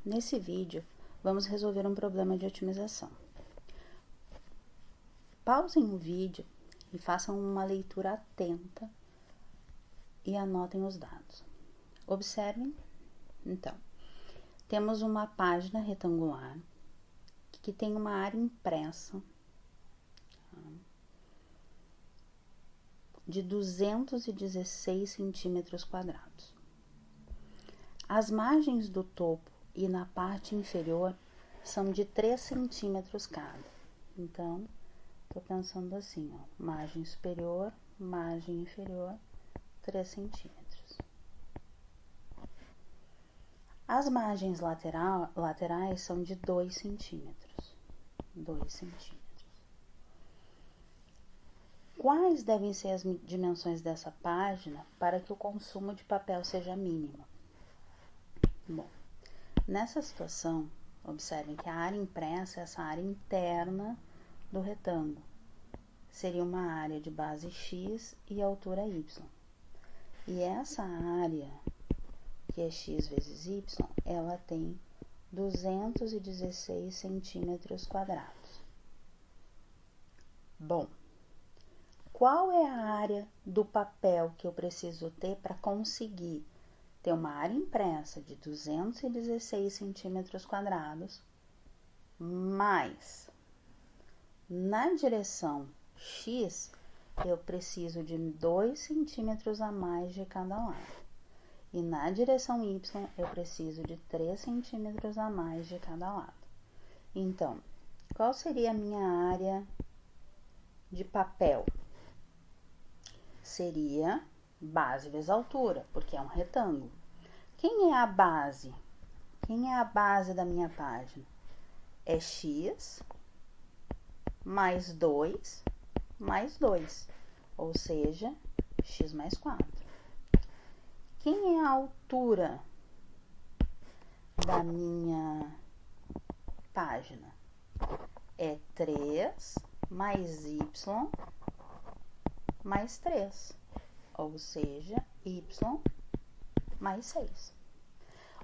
Nesse vídeo, vamos resolver um problema de otimização. Pausem o vídeo e façam uma leitura atenta e anotem os dados. Observem, então, temos uma página retangular que tem uma área impressa de 216 centímetros quadrados. As margens do topo e na parte inferior são de 3 centímetros cada. Então, tô pensando assim, ó, margem superior, margem inferior, 3 centímetros. As margens laterais são de 2 centímetros. 2 centímetros. Quais devem ser as dimensões dessa página para que o consumo de papel seja mínimo? Bom, nessa situação, observem que a área impressa é essa área interna do retângulo. Seria uma área de base x e altura y. E essa área, que é x vezes y, ela tem 216 centímetros quadrados. Bom, qual é a área do papel que eu preciso ter para conseguir ter uma área impressa de 216 centímetros quadrados, mais na direção x, eu preciso de 2 centímetros a mais de cada lado. E na direção y, eu preciso de 3 centímetros a mais de cada lado. Então, qual seria a minha área de papel? Seria base vezes altura, porque é um retângulo. Quem é a base? Quem é a base da minha página? É x mais 2 mais 2, ou seja, x mais 4. Quem é a altura da minha página? É 3 mais y mais 3, ou seja, y mais 6.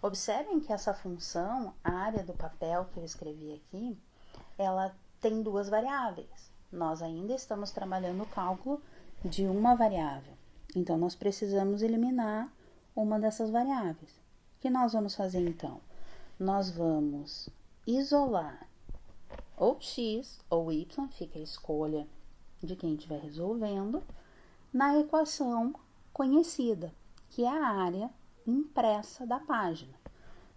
Observem que essa função, a área do papel que eu escrevi aqui, ela tem duas variáveis. Nós ainda estamos trabalhando o cálculo de uma variável. Então, nós precisamos eliminar uma dessas variáveis. O que nós vamos fazer, então? Nós vamos isolar ou x ou y, fica a escolha de quem estiver resolvendo, na equação conhecida, que é a área impressa da página.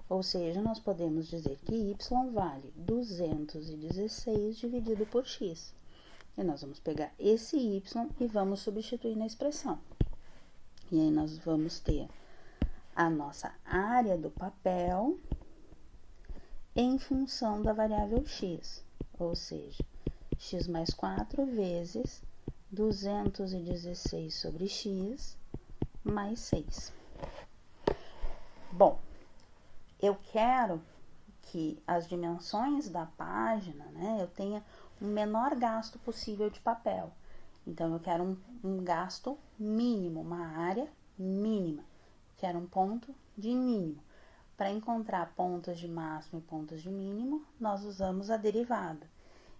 Ou seja, nós podemos dizer que y vale 216 dividido por x. E nós vamos pegar esse y e vamos substituir na expressão. E aí nós vamos ter a nossa área do papel em função da variável x. Ou seja, x mais 4 vezes 216 sobre x mais 6. Bom, eu quero que as dimensões da página, né, eu tenha o menor gasto possível de papel. Então, eu quero um gasto mínimo, uma área mínima. Quero um ponto de mínimo. Para encontrar pontos de máximo e pontos de mínimo, nós usamos a derivada.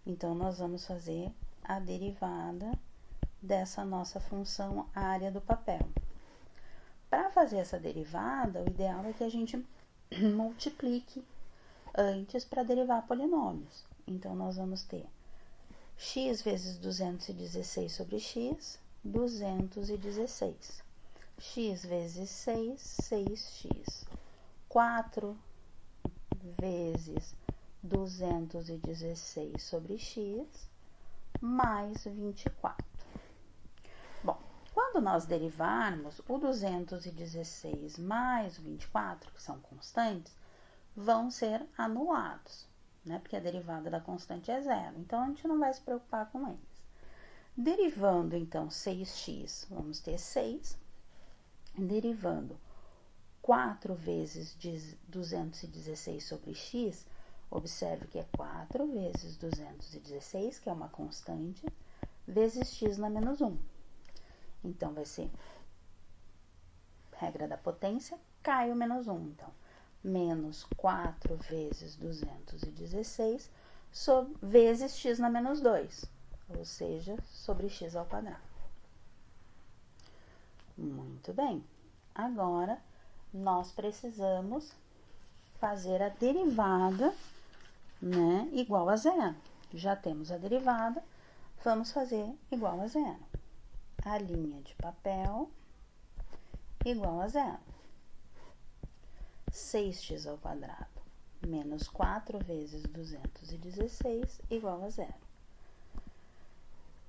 Então, nós vamos fazer a derivada dessa nossa função área do papel. Para fazer essa derivada, o ideal é que a gente multiplique antes para derivar polinômios. Então, nós vamos ter x vezes 216 sobre x, 216. X vezes 6, 6x. 4 vezes 216 sobre x, mais 24. Bom, quando nós derivarmos, o 216 mais o 24, que são constantes, vão ser anulados, né? Porque a derivada da constante é zero. Então, a gente não vai se preocupar com eles. Derivando, então, 6x, vamos ter 6. Derivando 4 vezes 216 sobre x, observe que é 4 vezes 216, que é uma constante, vezes x na menos 1. Então, vai ser regra da potência, cai o menos 1. Então, menos 4 vezes 216 vezes x na menos 2, ou seja, sobre x ao quadrado. Muito bem. Agora, nós precisamos fazer a derivada, né, igual a zero. Já temos a derivada, vamos fazer igual a zero. A linha de papel igual a zero. 6x ao quadrado menos 4 vezes 216 igual a zero.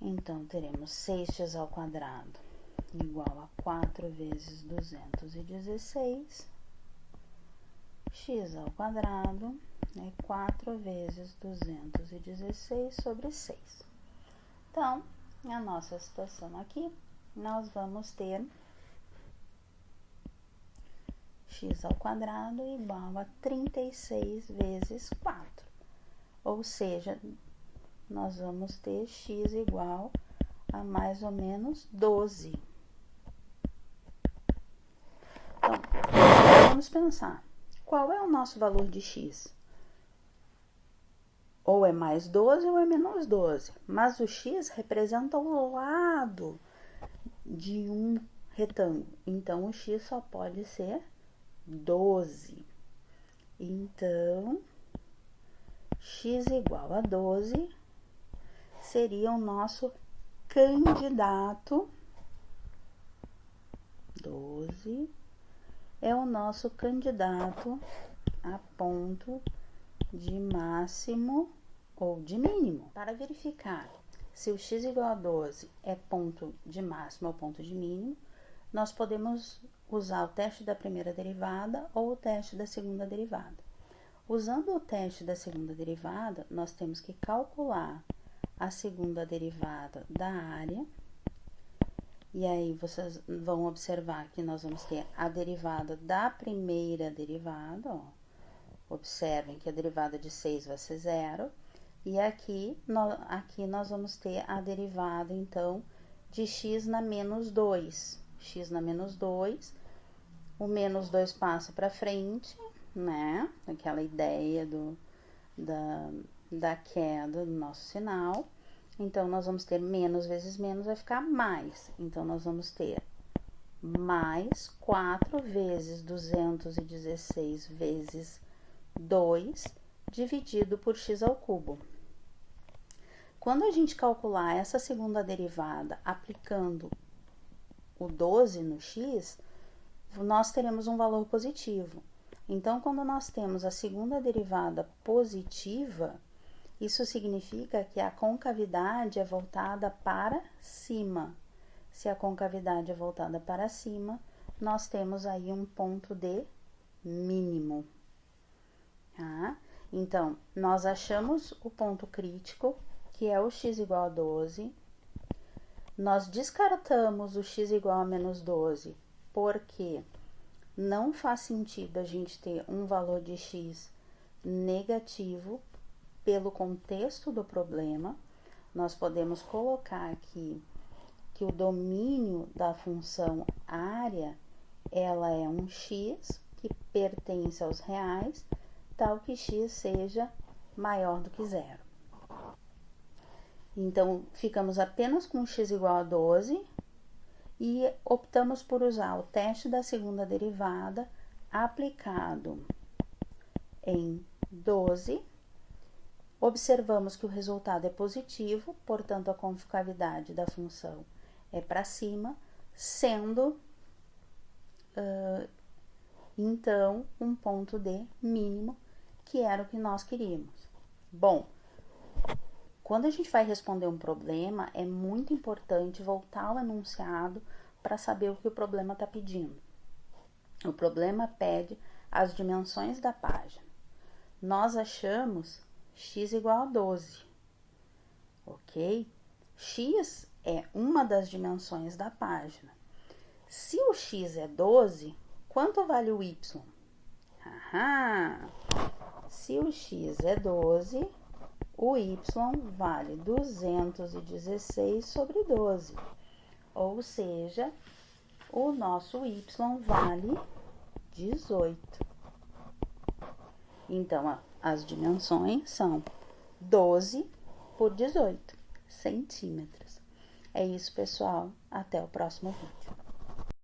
Então, teremos 6x ao quadrado igual a 4 vezes 216, x ao quadrado é 4 vezes 216 sobre 6. Então, a nossa situação aqui, nós vamos ter x ao quadrado igual a 36 vezes 4. Ou seja, nós vamos ter x igual a mais ou menos 12. Então, vamos pensar, qual é o nosso valor de x? Ou é mais 12 ou é menos 12, mas o x representa o lado de um retângulo, então o x só pode ser 12. Então, x igual a 12 seria o nosso candidato. 12 é o nosso candidato a ponto de máximo ou de mínimo. Para verificar se o x igual a 12 é ponto de máximo ou ponto de mínimo, nós podemos usar o teste da primeira derivada ou o teste da segunda derivada. Usando o teste da segunda derivada, nós temos que calcular a segunda derivada da área. E aí, vocês vão observar que nós vamos ter a derivada da primeira derivada, ó. Observem que a derivada de 6 vai ser 0. E aqui nós vamos ter a derivada, então, de x na menos 2. X na menos 2, o menos 2 passa para frente, né? Aquela ideia da queda do nosso sinal. Então, nós vamos ter menos vezes menos, vai ficar mais. Então, nós vamos ter mais 4 vezes 216 vezes 2 dividido por x ao cubo. Quando a gente calcular essa segunda derivada aplicando o 12 no x, nós teremos um valor positivo. Então, quando nós temos a segunda derivada positiva, isso significa que a concavidade é voltada para cima. Se a concavidade é voltada para cima, nós temos aí um ponto de mínimo. Tá? Então, nós achamos o ponto crítico, que é o x igual a 12. Nós descartamos o x igual a menos 12, porque não faz sentido a gente ter um valor de x negativo pelo contexto do problema. Nós podemos colocar aqui que o domínio da função área, ela é um x que pertence aos reais, tal que x seja maior do que 0. Então, ficamos apenas com x igual a 12 e optamos por usar o teste da segunda derivada aplicado em 12. Observamos que o resultado é positivo, portanto, a concavidade da função é para cima, sendo, então, um ponto de mínimo, que era o que nós queríamos. Bom, quando a gente vai responder um problema, é muito importante voltar ao enunciado para saber o que o problema está pedindo. O problema pede as dimensões da página. Nós achamos x igual a 12, ok? X é uma das dimensões da página. Se o x é 12, quanto vale o y? Se o x é 12, o y vale 216 sobre 12, ou seja, o nosso y vale 18. Então, as dimensões são 12 por 18 centímetros. É isso, pessoal. Até o próximo vídeo.